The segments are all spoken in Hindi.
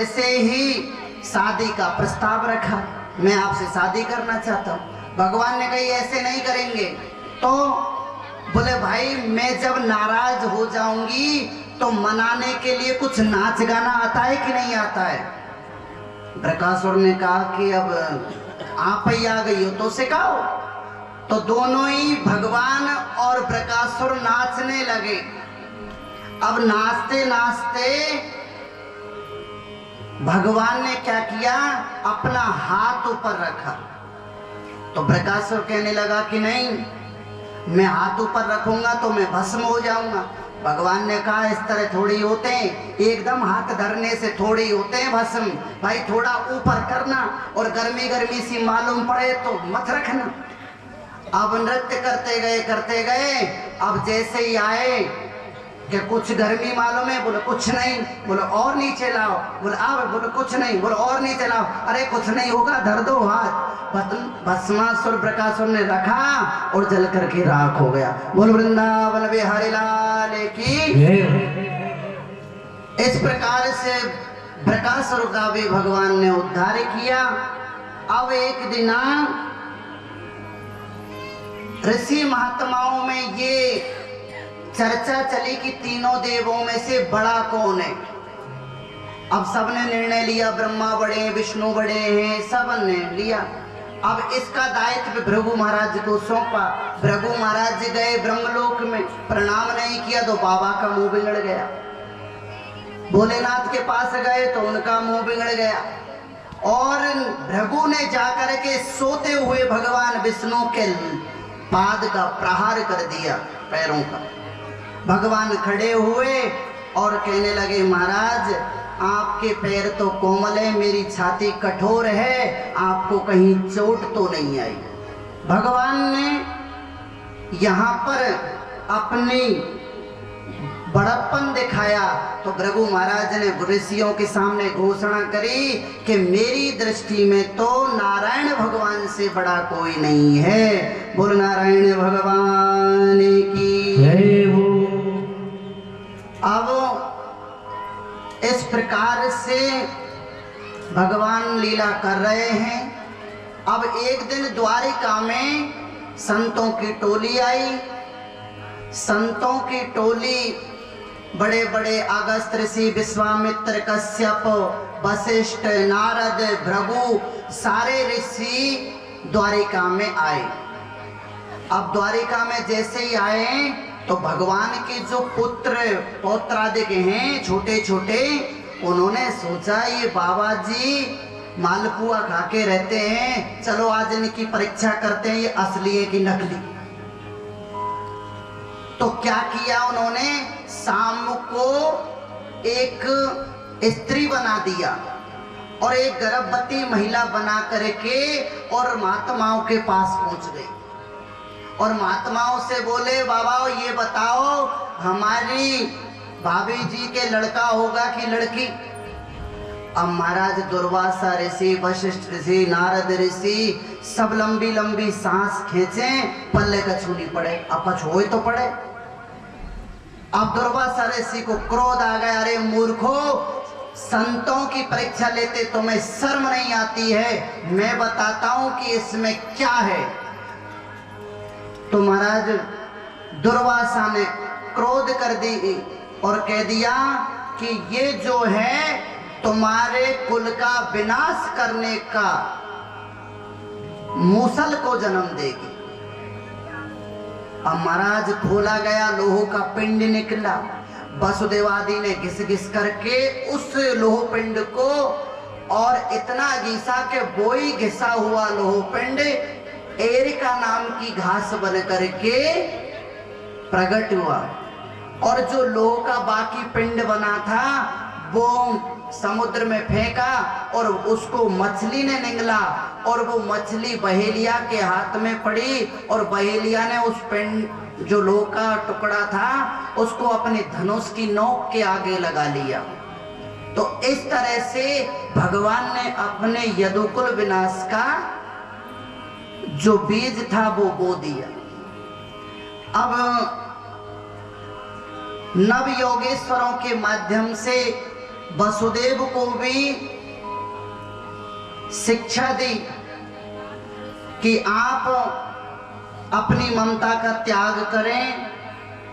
ऐसे ही शादी का प्रस्ताव रखा, मैं आपसे शादी करना चाहता हूँ। भगवान ने कही ऐसे नहीं करेंगे। तो बोले भाई मैं जब नाराज हो जाऊंगी तो मनाने के लिए कुछ नाच गाना आता है कि नहीं आता है? बृकासुर ने कहा कि अब आप ही आ गई हो तो सिखाओ। तो दोनों ही भगवान और बृकासुर नाचने लगे। अब नाचते नाचते भगवान ने क्या किया, अपना हाथ ऊपर रखा। तो बृकासुर कहने लगा कि नहीं, मैं हाथ ऊपर रखूंगा तो मैं भस्म हो जाऊंगा। भगवान ने कहा इस तरह थोड़ी होते हैं, एकदम हाथ धरने से थोड़ी होते हैं भस्म। भाई थोड़ा ऊपर करना, और गर्मी गर्मी सी मालूम पड़े तो मत रखना। अब नृत्य करते गए। अब जैसे ही आए कि कुछ गर्मी मालूम है, बोले कुछ नहीं। बोले और नीचे लाओ। बोले आओ। बोले कुछ नहीं। बोले और नीचे लाओ। अरे कुछ नहीं होगा, धर दो हाथ। भस्मासुर बृकासुर ने रखा और जल करके राख हो गया। बोल वृंदावन बिहारी लाल की। इस प्रकार से बृकासुर का भी भगवान ने उद्धार किया। अब एक दिन ऋषि महात्माओं में ये चर्चा चली कि तीनों देवों में से बड़ा कौन है। अब सबने निर्णय लिया, ब्रह्मा बड़े हैं, विष्णु बड़े हैं, सबने लिया। अब इसका दायित्व भृगु महाराज को सौंपा। भृगु महाराज गए ब्रह्मलोक में, प्रणाम नहीं किया तो बाबा का मुंह बिगड़ गया। भोलेनाथ के पास गए तो उनका मुंह बिगड़ गया। और भृगु ने जाकर के सोते हुए भगवान विष्णु के पाद का प्रहार कर दिया, पैरों का। भगवान खड़े हुए और कहने लगे महाराज आपके पैर तो कोमल है, मेरी छाती कठोर है, आपको कहीं चोट तो नहीं आई। भगवान ने यहाँ पर अपनी बड़प्पन दिखाया। तो भृगु महाराज ने ऋषियों के सामने घोषणा करी कि मेरी दृष्टि में तो नारायण भगवान से बड़ा कोई नहीं है। बोल नारायण भगवान की जय हो। अब इस प्रकार से भगवान लीला कर रहे हैं। अब एक दिन द्वारिका में संतों की टोली आई। संतों की टोली बड़े बड़े अगस्त्य ऋषि, विश्वामित्र, कश्यप, वशिष्ठ, नारद, भृगु, सारे ऋषि द्वारिका में आए। अब द्वारिका में जैसे ही आए तो भगवान के जो पुत्र पौत्रादिक हैं छोटे छोटे, उन्होंने सोचा ये बाबा जी मालपुआ खा के रहते हैं, चलो आज इनकी परीक्षा करते हैं, ये असली है कि नकली। तो क्या किया उन्होंने, शाम को एक स्त्री बना दिया और एक गर्भवती महिला बना करके और महात्माओं के पास पहुंच गई। और महात्माओं से बोले बाबा ये बताओ हमारी भाभी जी के लड़का होगा कि लड़की। अब महाराज दुर्वासा ऋषि, वशिष्ठ ऋषि, नारद ऋषि सब लंबी लंबी सांस खींचे, पल्ले कछूनी पड़े, अब कछुए तो पड़े। अब दुर्वासा ऋषि को क्रोध आ गया, अरे मूर्खो, संतों की परीक्षा लेते तुम्हें शर्म नहीं आती है, मैं बताता हूं कि इसमें क्या है। तो महाराज दुर्वासा ने क्रोध कर दी और कह दिया कि ये जो है तुम्हारे कुल का विनाश करने का मूसल को जन्म देगी। अब महाराज खोला गया, लोहो का पिंड निकला। वसुदेव आदि ने घिस घिस करके उस लोह पिंड को और इतना घिसा के वही घिसा हुआ लोह पिंड एरिका नाम की घास बन करके प्रकट हुआ। और जो लोह का बाकी पिंड बना था वो समुद्र में फेंका और उसको मछली ने निगला और वो मछली बहेलिया के हाथ में पड़ी और बहेलिया ने उस पिंड जो लोह का टुकड़ा था उसको अपने धनुष की नोक के आगे लगा लिया। तो इस तरह से भगवान ने अपने यदुकुल विनाश का जो बीज था वो बो दिया। अब नव योगेश्वरों के माध्यम से वसुदेव को भी शिक्षा दी कि आप अपनी ममता का त्याग करें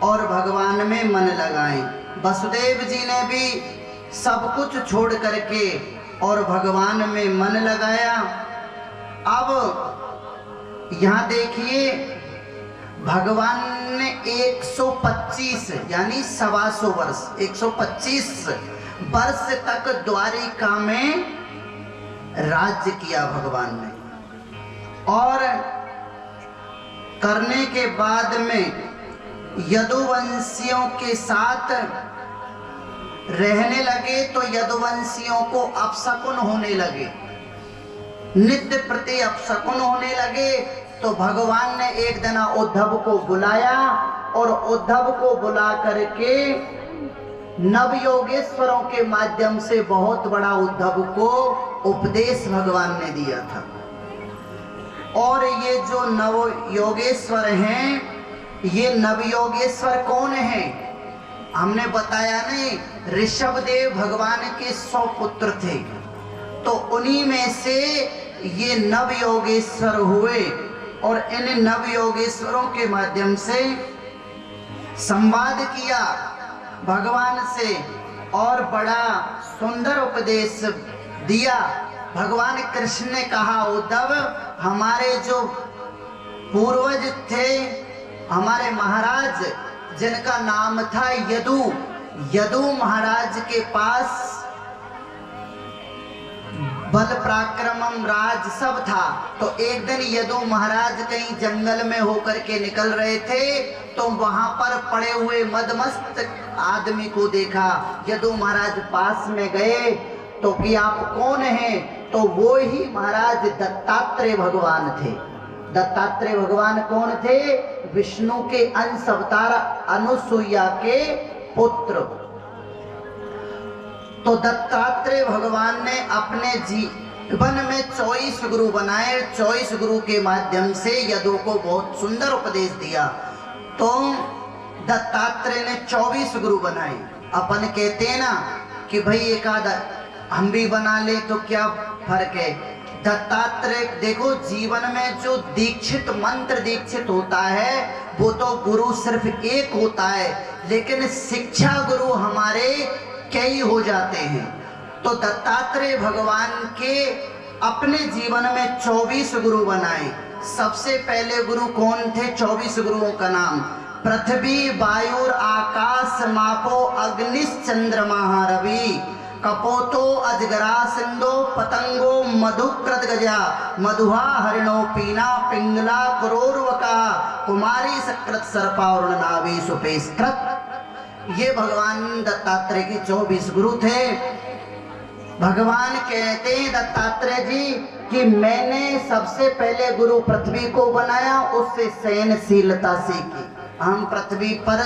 और भगवान में मन लगाएं। वसुदेव जी ने भी सब कुछ छोड़ करके और भगवान में मन लगाया। अब यहाँ देखिए, भगवान ने 125 यानी 125 वर्ष 125 वर्ष तक द्वारिका में राज्य किया भगवान ने, और करने के बाद में यदुवंशियों के साथ रहने लगे तो यदुवंशियों को अपशकुन होने लगे, नित्य प्रति अपशकुन होने लगे। तो भगवान ने एक दिन उद्धव को बुलाया और उद्धव को बुला करके नवयोगेश्वरों के माध्यम से बहुत बड़ा उद्धव को उपदेश भगवान ने दिया था। और ये जो नवयोगेश्वर हैं, ये नवयोगेश्वर कौन है? हमने बताया नहीं, ऋषभदेव भगवान के 100 पुत्र थे, तो उन्हीं में से ये नवयोगेश्वर हुए और इन नवयोगेश्वरों के माध्यम से संवाद किया भगवान से और बड़ा सुंदर उपदेश दिया। भगवान कृष्ण ने कहा, उद्धव, हमारे जो पूर्वज थे, हमारे महाराज जिनका नाम था यदु महाराज के पास बल पराक्रमम राज सब था। तो एक दिन यदु महाराज कहीं जंगल में होकर के निकल रहे थे, तो वहां पर पड़े हुए मदमस्त आदमी को देखा। यदु महाराज पास में गए तो कि आप कौन हैं? तो वो ही महाराज दत्तात्रेय भगवान थे। दत्तात्रेय भगवान कौन थे? विष्णु के अंश अवतार अनुसुईया के पुत्र। तो दत्तात्रेय भगवान ने अपने जीवन में 24 गुरु बनाए। 24 गुरु के माध्यम से यदु को बहुत सुंदर उपदेश दिया। तो दत्तात्रेय ने 24 गुरु बनाए। अपन कहते हैं ना कि भाई एक आधा हम भी बना ले तो क्या फर्क है। दत्तात्रेय देखो, जीवन में जो दीक्षित मंत्र दीक्षित होता है वो तो गुरु सिर्फ एक होता है, लेकिन शिक्षा गुरु हमारे कई हो जाते हैं। तो दत्तात्रेय भगवान के अपने जीवन में 24 गुरु बनाए। सबसे पहले गुरु कौन थे? 24 गुरुओं का नाम पृथ्वी वायुर आकाश मापो अग्निश चंद्रमा रवि कपोतो अजगरा सिंधो पतंगो मधुकृत गजा मधुहा हरिणो पीना पिंगला करोर्वका कुमारी सकृत सर्पा और नावी सुपेस्कृत। ये भगवान दत्तात्रेय के 24 गुरु थे। भगवान कहते हैं दत्तात्रेय जी कि मैंने सबसे पहले गुरु पृथ्वी को बनाया, उससे सहनशीलता सीखी। हम पृथ्वी पर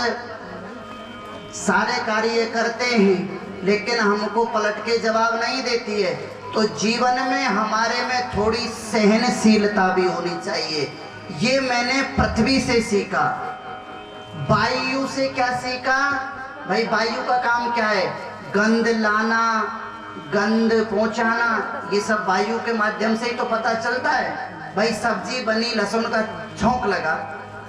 सारे कार्य करते हैं लेकिन हमको पलट के जवाब नहीं देती है, तो जीवन में हमारे में थोड़ी सहनशीलता भी होनी चाहिए। ये मैंने पृथ्वी से सीखा। वायु से क्या सीखा? भाई वायु का काम क्या है? गंध लाना, गंध पहुंचाना, ये सब वायु के माध्यम से ही तो पता चलता है। भाई सब्जी बनी, लहसुन का छौंक लगा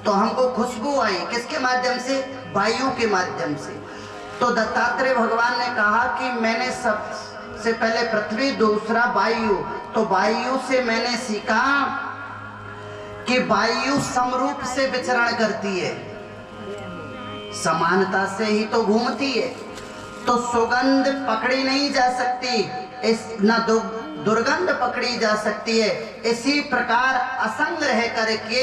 तो हमको खुशबू आई, किसके माध्यम से? वायु के माध्यम से। तो दत्तात्रेय भगवान ने कहा कि मैंने सबसे पहले पृथ्वी, दूसरा वायु। तो वायु से मैंने सीखा कि वायु समरूप से विचरण करती है, समानता से ही तो घूमती है। तो सुगंध पकड़ी नहीं जा सकती, इस न दुर्गंध पकड़ी जा सकती है। इसी प्रकार असंग रह करके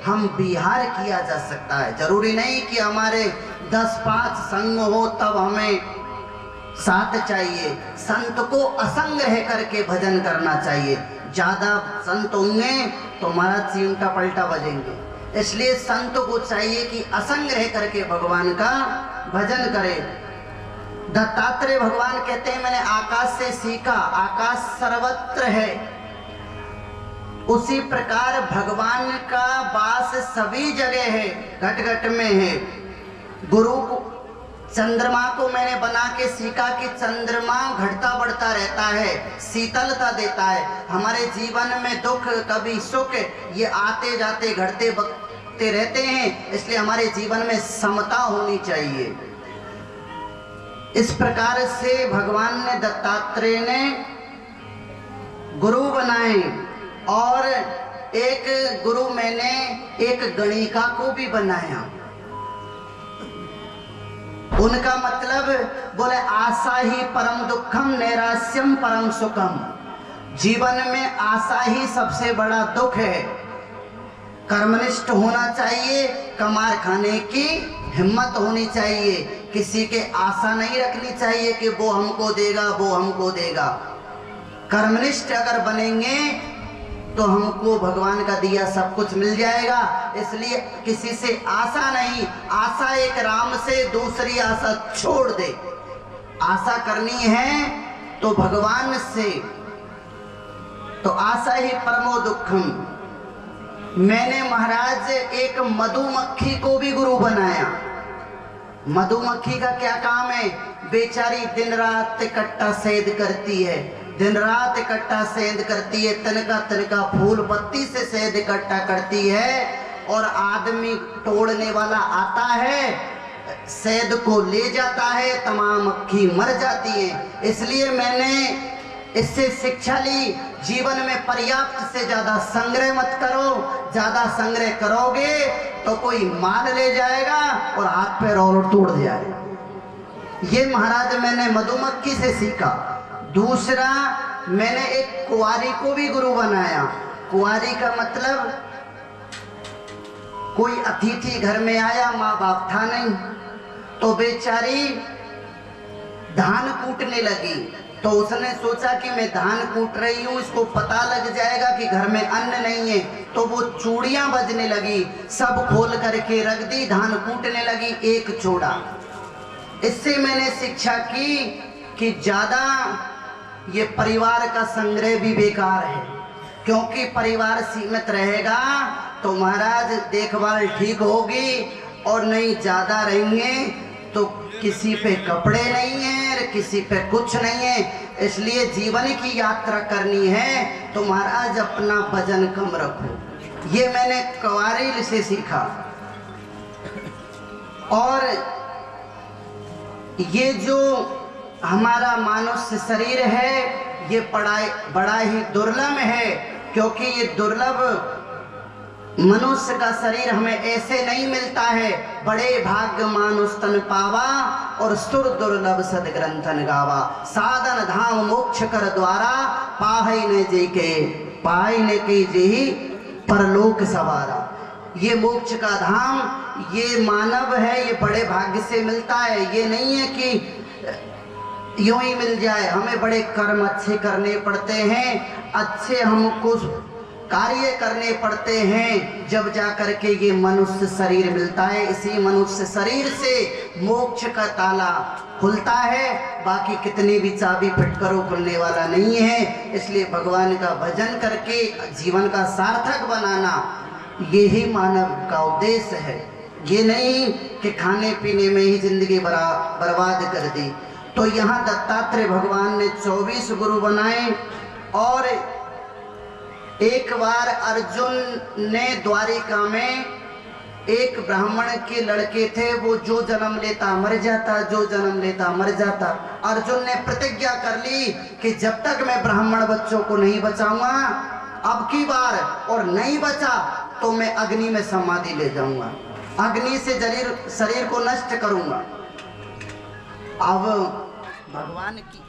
हम विहार किया जा सकता है। जरूरी नहीं कि हमारे 10-5 संग हो तब हमें साथ चाहिए। संत को असंग रह करके भजन करना चाहिए। ज्यादा संत होंगे तो महाराज चिमटा पलटा बजेंगे, इसलिए संत को चाहिए कि असंग रह करके भगवान का भजन करे। दत्तात्रेय भगवान कहते हैं मैंने आकाश से सीखा, आकाश सर्वत्र है। उसी प्रकार भगवान का वास सभी जगह है, घट घट में है। गुरु चंद्रमा को मैंने बना के सीखा कि चंद्रमा घटता बढ़ता रहता है, शीतलता देता है। हमारे जीवन में दुख कभी सुख ये आते जाते घटते बढ़ते रहते हैं, इसलिए हमारे जीवन में समता होनी चाहिए। इस प्रकार से भगवान ने दत्तात्रेय ने गुरु बनाए और एक गुरु मैंने एक गणिका को भी बनाया। उनका मतलब बोले आशा ही परम दुखम नैराश्यम परम सुखम। जीवन में आशा ही सबसे बड़ा दुख है। कर्मनिष्ठ होना चाहिए, कमार खाने की हिम्मत होनी चाहिए, किसी के आशा नहीं रखनी चाहिए कि वो हमको देगा वो हमको देगा। कर्मनिष्ठ अगर बनेंगे तो हमको भगवान का दिया सब कुछ मिल जाएगा। इसलिए किसी से आशा नहीं, आशा एक राम से, दूसरी आशा छोड़ दे। आशा करनी है तो भगवान से, तो आशा ही परमो दुखम। मैंने महाराज एक मधुमक्खी को भी गुरु बनाया। मधुमक्खी का क्या काम है? बेचारी दिन रात इकट्ठा शहद करती है, दिन रात इकट्ठा शहद करती है, तिनका तिनका फूल पत्ती से शहद इकट्ठा करती है और आदमी तोड़ने वाला आता है, शहद को ले जाता है, तमाम मक्खी मर जाती है। इसलिए मैंने इससे शिक्षा ली, जीवन में पर्याप्त से ज्यादा संग्रह मत करो। ज्यादा संग्रह करोगे तो कोई माल ले जाएगा और हाथ पैर और तोड़ जाएगा। ये महाराज मैंने मधुमक्खी से सीखा। दूसरा, मैंने एक कुंवारी को भी गुरु बनाया। कुंवारी का मतलब कोई अतिथि घर में आया, माँ बाप था नहीं, तो बेचारी धान कूटने लगी। तो उसने सोचा कि मैं धान कूट रही हूँ, इसको पता लग जाएगा कि घर में अन्न नहीं है, तो वो चूड़ियां बजने लगी, सब खोल करके रख दी, धान कूटने लगी, एक छोड़ा। इससे मैंने शिक्षा की कि ज्यादा ये परिवार का संग्रह भी बेकार है, क्योंकि परिवार सीमित रहेगा तो महाराज देखभाल ठीक होगी, और नहीं ज्यादा रहेंगे तो किसी पे कपड़े नहीं है, किसी पे कुछ नहीं है। इसलिए जीवन की यात्रा करनी है तो महाराज अपना वजन कम रखो। ये मैंने कुंवारी से सीखा। और ये जो हमारा मनुष्य शरीर है ये बड़ा ही दुर्लभ है, क्योंकि ये दुर्लभ मनुष्य का शरीर हमें ऐसे नहीं मिलता है। बड़े भाग्य मानुष तन पावा और सुर दुर्लभ सदग्रंथन गावा। साधन धाम मोक्ष कर द्वारा पाहै ने जे के पाई ने के जे परलोक सवारा। ये मोक्ष का धाम ये मानव है, ये बड़े भाग्य से मिलता है। ये नहीं है कि यूं ही मिल जाए, हमें बड़े कर्म अच्छे करने पड़ते हैं, अच्छे हमको कार्य करने पड़ते हैं, जब जा करके ये मनुष्य शरीर मिलता है। इसी मनुष्य शरीर से मोक्ष का ताला खुलता है, बाकी कितने भी चाबी फिट करो खुलने वाला नहीं है। इसलिए भगवान का भजन करके जीवन का सार्थक बनाना यही मानव का उद्देश्य है। ये नहीं कि खाने पीने में ही जिंदगी बर्बाद कर दी। तो यहाँ दत्तात्रेय भगवान ने 24 गुरु बनाए। और एक बार अर्जुन ने द्वारिका में, एक ब्राह्मण के लड़के थे, वो जो जन्म लेता मर जाता, जो जन्म लेता मर जाता। अर्जुन ने प्रतिज्ञा कर ली कि जब तक मैं ब्राह्मण बच्चों को नहीं बचाऊंगा, अब की बार और नहीं बचा तो मैं अग्नि में समाधि ले जाऊंगा, अग्नि से शरीर को नष्ट करूंगा। अब भगवान की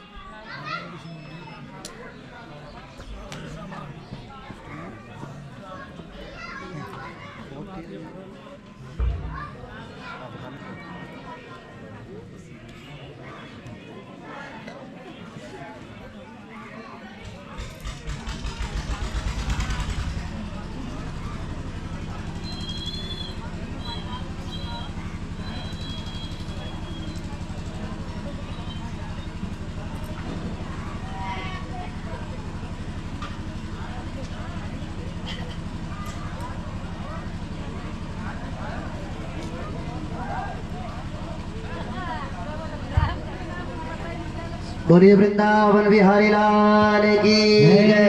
बोलिए वृंदावन बिहारी लाल की जय,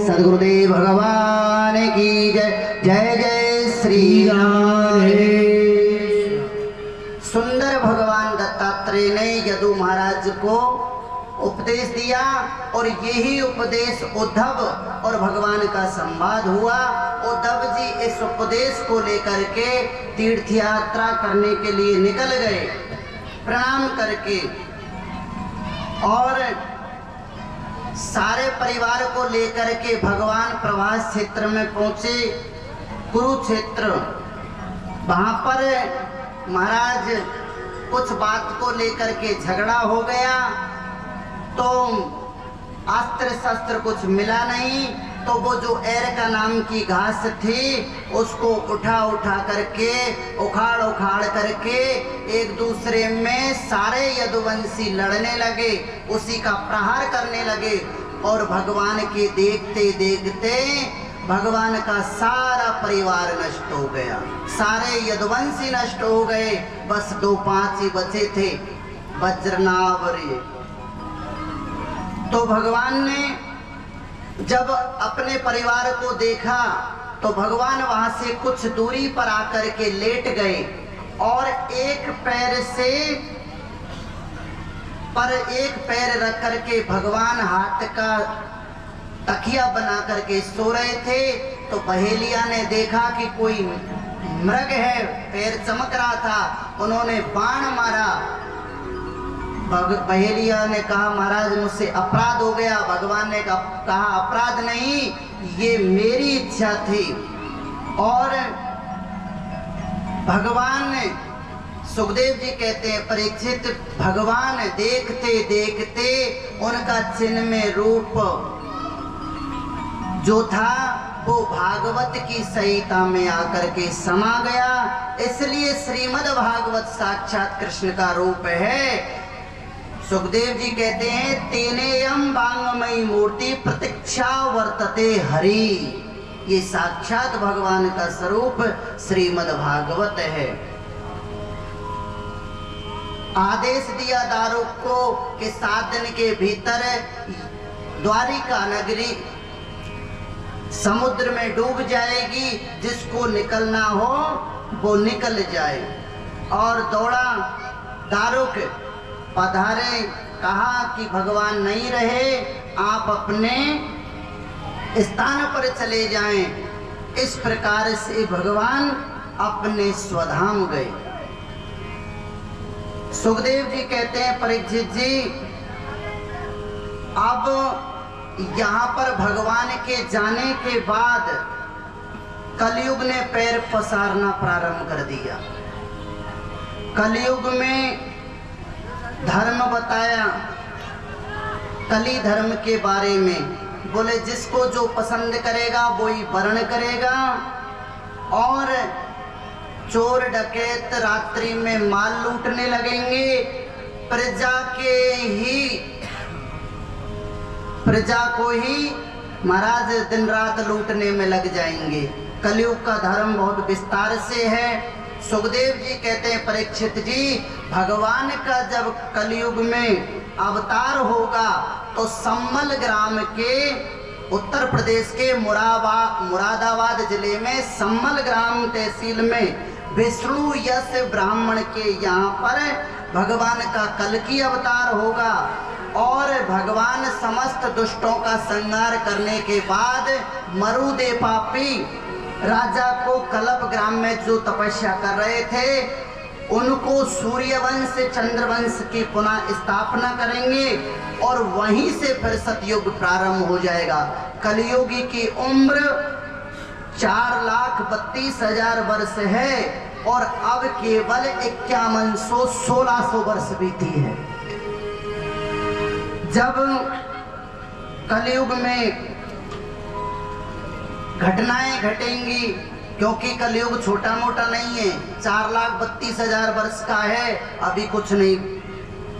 सदगुरुदेव भगवान की जय। जय जय श्री राम। सुंदर भगवान दत्तात्रेय ने यदु महाराज को उपदेश दिया और यही उपदेश उद्धव और भगवान का संवाद हुआ। उद्धव जी इस उपदेश को लेकर के तीर्थ यात्रा करने के लिए निकल गए प्रणाम करके, और सारे परिवार को लेकर के भगवान प्रवास क्षेत्र में पहुंचे, कुरुक्षेत्र। वहां पर महाराज कुछ बात को लेकर के झगड़ा हो गया, तो अस्त्र शस्त्र कुछ मिला नहीं, तो वो जो एरका नाम की घास थी उसको उठा करके उखाड़ करके एक दूसरे में सारे यदुवंशी लड़ने लगे, उसी का प्रहार करने लगे। और भगवान के देखते देखते भगवान का सारा परिवार नष्ट हो गया, सारे यदुवंशी नष्ट हो गए, बस 2-5 ही बचे थे, वज्रनाभ। तो भगवान ने जब अपने परिवार को देखा तो भगवान वहां से कुछ दूरी पर आकर के लेट गए और एक पैर रख करके भगवान हाथ का तकिया बना करके सो रहे थे। तो पहेलिया ने देखा कि कोई मृग है, पैर चमक रहा था, उन्होंने बाण मारा। पहेलिया ने कहा महाराज मुझसे अपराध हो गया। भगवान ने कहा अपराध नहीं, ये मेरी इच्छा थी। और भगवान ने, सुखदेव जी कहते हैं परीक्षित, भगवान देखते देखते उनका चिन्ह में रूप जो था वो भागवत की संहिता में आकर के समा गया। इसलिए श्रीमद् भागवत साक्षात कृष्ण का रूप है। सुखदेव जी कहते हैं तेनेयम वांगमयी मूर्ति प्रतीक्षा वर्तते हरि, ये साक्षात भगवान का स्वरूप श्रीमद् भागवत है। आदेश दिया दारुक को कि 7 दिन के भीतर द्वारिका नगरी समुद्र में डूब जाएगी, जिसको निकलना हो वो निकल जाए। और दौड़ा दारुक पधारे, कहा कि भगवान नहीं रहे, आप अपने स्थान पर चले जाएं। इस प्रकार से भगवान अपने स्वधाम गए। सुखदेव जी कहते हैं परीक्षित जी, अब यहाँ पर भगवान के जाने के बाद कलयुग ने पैर पसारना प्रारंभ कर दिया। कलयुग में धर्म बताया, कली धर्म के बारे में बोले जिसको जो पसंद करेगा वो ही वर्ण करेगा। और चोर डकैत रात्रि में माल लूटने लगेंगे, प्रजा को ही महाराज दिन रात लूटने में लग जाएंगे। कलयुग का धर्म बहुत विस्तार से है। सुखदेव जी कहते हैं परीक्षित जी, भगवान का जब कलयुग में अवतार होगा तो सम्मल ग्राम के उत्तर प्रदेश के मुरादाबाद जिले में सम्मल ग्राम तहसील में विष्णु यश ब्राह्मण के यहाँ पर भगवान का कल्कि अवतार होगा। और भगवान समस्त दुष्टों का संहार करने के बाद मरुदे पापी राजा को कलप ग्राम में जो तपस्या कर रहे थे उनको सूर्यवंश चंद्रवंश की पुनः स्थापना करेंगे और वहीं से फिर सतयुग प्रारंभ हो जाएगा। कलियुगी की उम्र 4,32,000 वर्ष है और अब केवल 5100-1600 वर्ष बीती है। जब कलयुग में घटनाएं घटेंगी, क्योंकि कलयुग छोटा मोटा नहीं है, 4,32,000 वर्ष का है, अभी कुछ नहीं,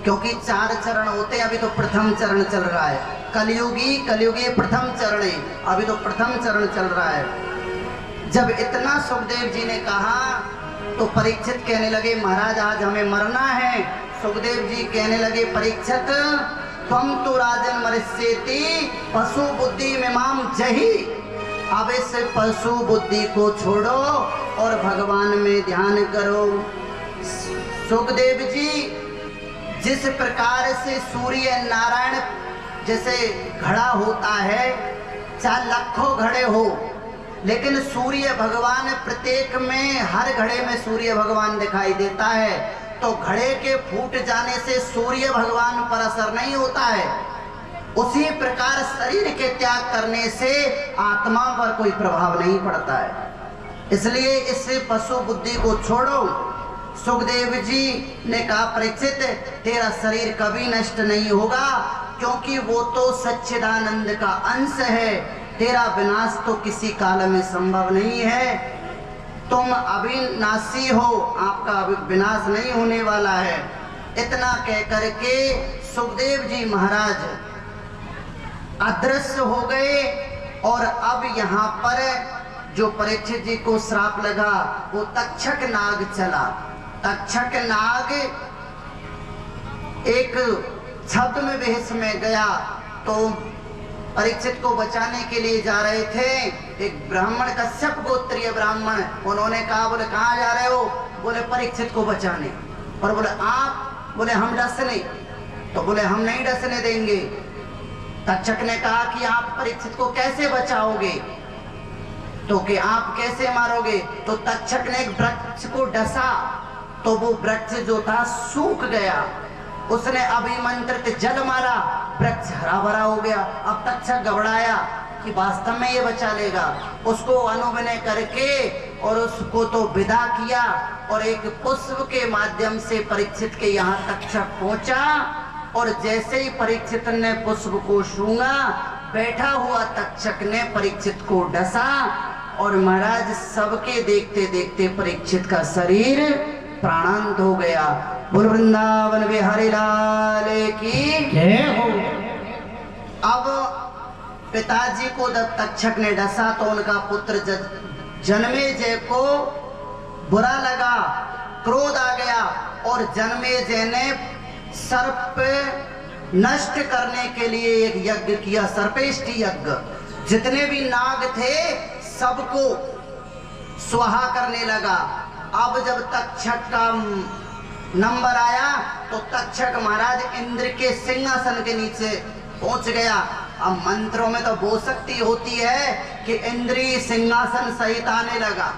क्योंकि 4 चरण होते हैं। अभी तो प्रथम चरण चल रहा है। कलयुगी प्रथम चरण है, अभी तो प्रथम चरण चल रहा है। जब इतना सुखदेव जी ने कहा तो परीक्षित कहने लगे महाराज आज हमें मरना है। सुखदेव जी कहने लगे परीक्षित त्वं तो राजन मरिष्येति पशु बुद्धि में माम जही। अब इस पशु बुद्धि को छोड़ो और भगवान में ध्यान करो। सुखदेव जी, जिस प्रकार से सूर्य नारायण जैसे घड़ा होता है, चाहे लाखों घड़े हो, लेकिन सूर्य भगवान प्रत्येक में, हर घड़े में सूर्य भगवान दिखाई देता है। तो घड़े के फूट जाने से सूर्य भगवान पर असर नहीं होता है। उसी प्रकार शरीर के त्याग करने से आत्मा पर कोई प्रभाव नहीं पड़ता है। इसलिए इस पशु बुद्धि को छोड़ो। सुखदेव जी ने कहा, परीक्षित, तेरा शरीर कभी नष्ट नहीं होगा, क्योंकि वो तो सच्चिदानंद का अंश है। तेरा विनाश तो किसी काल में संभव नहीं है। तुम अविनाशी हो, आपका विनाश नहीं होने वाला है। इतना कह करके सुखदेव जी महाराज अदृश्य हो गए। और अब यहाँ पर जो परीक्षित जी को श्राप लगा वो तक्षक नाग चला। तक्षक नाग एक छद्म में बेहस में गया, तो परीक्षित को बचाने के लिए जा रहे थे। एक ब्राह्मण, कश्यप गोत्रीय ब्राह्मण, उन्होंने कहा, बोले कहाँ जा रहे हो? बोले परीक्षित को बचाने। और बोले आप? बोले हम डसने। तो बोले हम नहीं डसने देंगे। तक्षक ने कहा कि आप परीक्षित को कैसे बचाओगे? तो कि आप कैसे मारोगे? तो तक्षक ने एक वृक्ष को डसा, तो वो वृक्ष जो था सूख गया। उसने अभिमंत्रित जल मारा, वृक्ष हरा भरा हो गया। अब तक्षक घबराया कि वास्तव में ये बचा लेगा। उसको अनुविनय करके और उसको तो विदा किया, और एक पुष्प के माध्यम से परीक्षित के यहाँ तक्षक पहुंचा। और जैसे ही परीक्षित ने पुष्प को छूंगा, बैठा हुआ तक्षक ने परीक्षित को डसा, और महाराज सबके देखते देखते परीक्षित का शरीर प्राणांत हो गया। बोल वृंदावन बिहारी लाल की जय हो। अब पिताजी को जब तक्षक ने डसा तो उनका पुत्र जन्मेजय को बुरा लगा, क्रोध आ गया, और जन्मेजय ने सर्प नष्ट करने के लिए एक यज्ञ किया, सर्पेष्टि यज्ञ। जितने भी नाग थे सबको स्वाहा करने लगा। अब जब तक्षक का नंबर आया तो तक्षक महाराज इंद्र के सिंहासन के नीचे पहुंच गया। अब मंत्रों में तो वो शक्ति होती है कि इंद्री सिंहासन सहित आने लगा।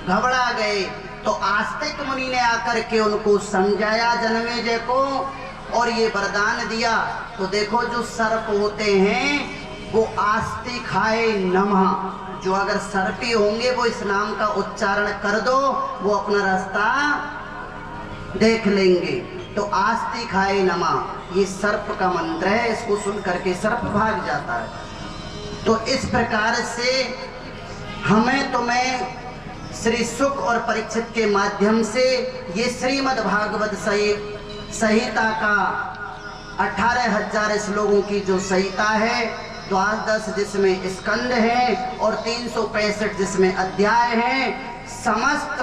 घबरा गए तो आस्तिक मुनि ने आकर के उनको समझाया जन्मेजय को, और ये वरदान दिया। तो देखो जो सर्प होते हैं वो आस्तिकाय नमः, जो अगर सर्पी होंगे वो इस नाम का उच्चारण कर दो, वो अपना रास्ता देख लेंगे। तो आस्तिकाय नमः ये सर्प का मंत्र है, इसको सुन करके सर्प भाग जाता है। तो इस प्रकार से हमें तुम्हें श्री सुख और परीक्षित के माध्यम से ये श्रीमद् भागवत संहिता का 18,000 श्लोकों की जो संहिता है, 12 जिसमें स्कंद है और 365 जिसमें अध्याय हैं, समस्त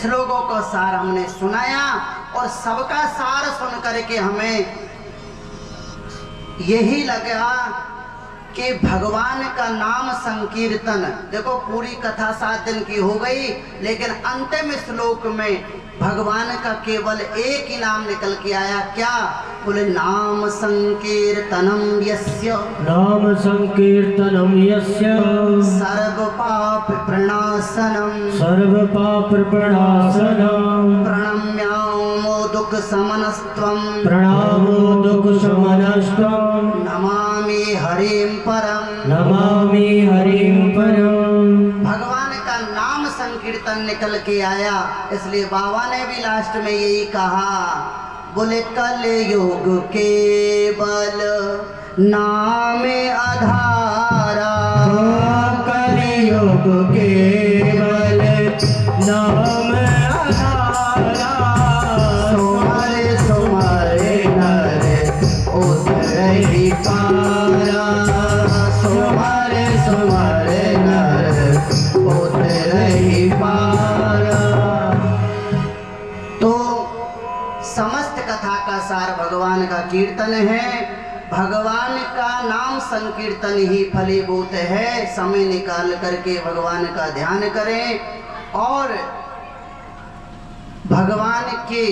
श्लोकों का सार हमने सुनाया। और सबका सार सुन करके हमें यही लगा कि भगवान का नाम संकीर्तन, देखो पूरी कथा 7 दिन की हो गई, लेकिन अंतिम श्लोक में भगवान का केवल एक ही नाम निकल के आया। क्या? बोले नाम संकीर्तनम यस्य, नाम संकीर्तनम यस्य सर्व पाप प्रणाशनम, सर्व पाप प्रणाशनम, प्रणम्यामो दुख समनस्त्वम, प्रणामो दुख समनस्त्वम, नमामि हरिं परम, नमामि हरिं परम। भगवान का नाम संकीर्तन निकल के आया। इसलिए बाबा ने भी लास्ट में यही कहा, बोले कल युग केवल नाम आधारा, कल युग केवल नाम आधारा, सुमरे सुमरे नर उतरहि पारा, सुमरे सुमरे नर उतरहि पारा। तो समस्त कथा का सार भगवान का कीर्तन है। भगवान का नाम संकीर्तन ही फलीभूत है। समय निकाल करके भगवान का ध्यान करें और भगवान के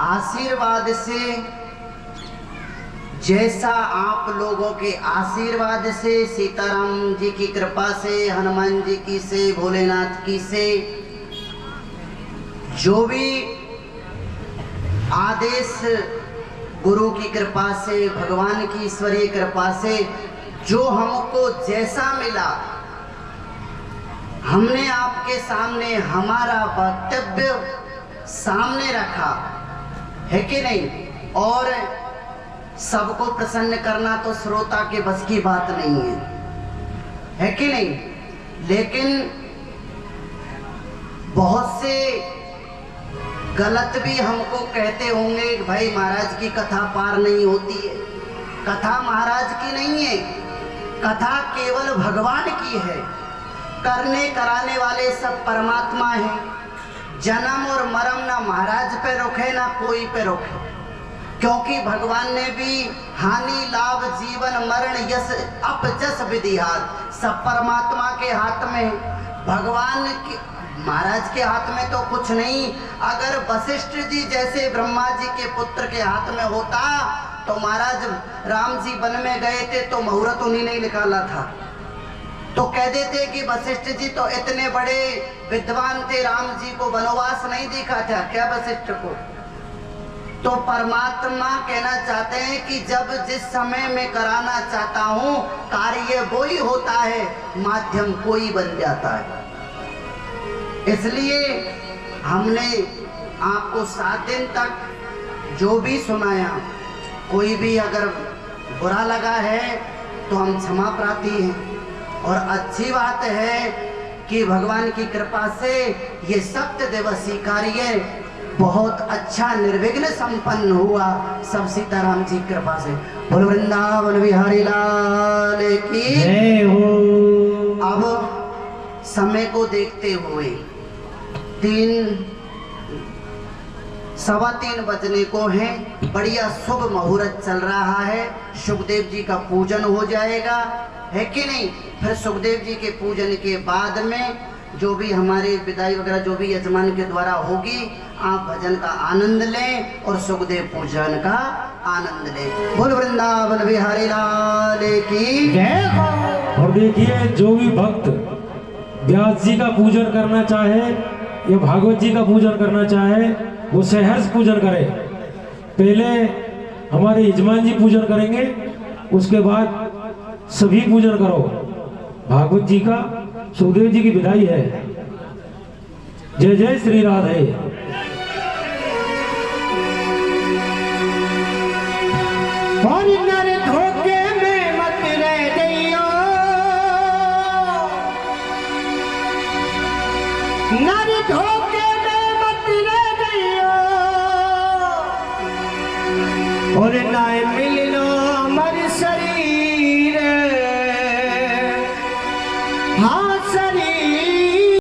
आशीर्वाद से, जैसा आप लोगों के आशीर्वाद से, सीताराम जी की कृपा से, हनुमान जी की से, भोलेनाथ की से, जो भी आदेश गुरु की कृपा से, भगवान की ईश्वरीय कृपा से जो हमको जैसा मिला, हमने आपके सामने हमारा वक्तव्य सामने रखा है कि नहीं। और सबको प्रसन्न करना तो श्रोता के बस की बात नहीं है कि नहीं। लेकिन बहुत से गलत भी हमको कहते होंगे कि भाई महाराज की कथा पार नहीं होती है। कथा महाराज की नहीं है, कथा केवल भगवान की है। करने कराने वाले सब परमात्मा हैं। जन्म और मरण ना महाराज पे रोके ना कोई पे रोके, क्योंकि भगवान ने भी हानि लाभ जीवन मरण यश अपजस विधिहार सब परमात्मा के हाथ में। भगवान के महाराज के हाथ में तो कुछ नहीं। अगर वशिष्ठ जी जैसे ब्रह्मा जी के पुत्र के हाथ में होता तो महाराज राम जी वन में गए थे तो मुहूर्त उन्हीं ने निकाला था, तो कह देते कि वशिष्ठ जी तो इतने बड़े विद्वान थे, राम जी को वनवास नहीं दिखा था क्या वशिष्ठ को। तो परमात्मा कहना चाहते हैं कि जब जिस समय में कराना चाहता हूँ कार्य वो ही होता है, माध्यम कोई बन जाता है। इसलिए हमने आपको 7 दिन तक जो भी सुनाया, कोई भी अगर बुरा लगा है तो हम क्षमा प्रार्थी हैं। और अच्छी बात है कि भगवान की कृपा से ये 7 दिवसीय कार्य बहुत अच्छा निर्विघ्न संपन्न हुआ, सब सीताराम जी की कृपा से। बोल वृंदावन बिहारी लाल की जय हो। अब समय को देखते हुए 3:15 बजने को है। बढ़िया शुभ मुहूर्त चल रहा है। सुखदेव जी का पूजन हो जाएगा, है कि नहीं। फिर सुखदेव जी के पूजन के बाद में जो भी हमारी विदाई वगैरह जो भी यजमान के द्वारा होगी, आप भजन का आनंद लें और सुखदेव पूजन का आनंद लें। बोल वृंदावन बिहारी लाल की जय हो। और देखिए, जो भी भक्त व्यास जी का पूजन करना चाहे या भागवत जी का पूजन करना चाहे वो सहर्ष पूजन करे। पहले हमारे यजमान जी पूजन करेंगे, उसके बाद सभी पूजन करो। भागवत जी का, सुखदेव जी की विदाई है। जय जय श्री राधे। और नर धोखे में मत रह जइयो, नर धोखे में मत रह जइयो, और ना मिलनो अमर शरीर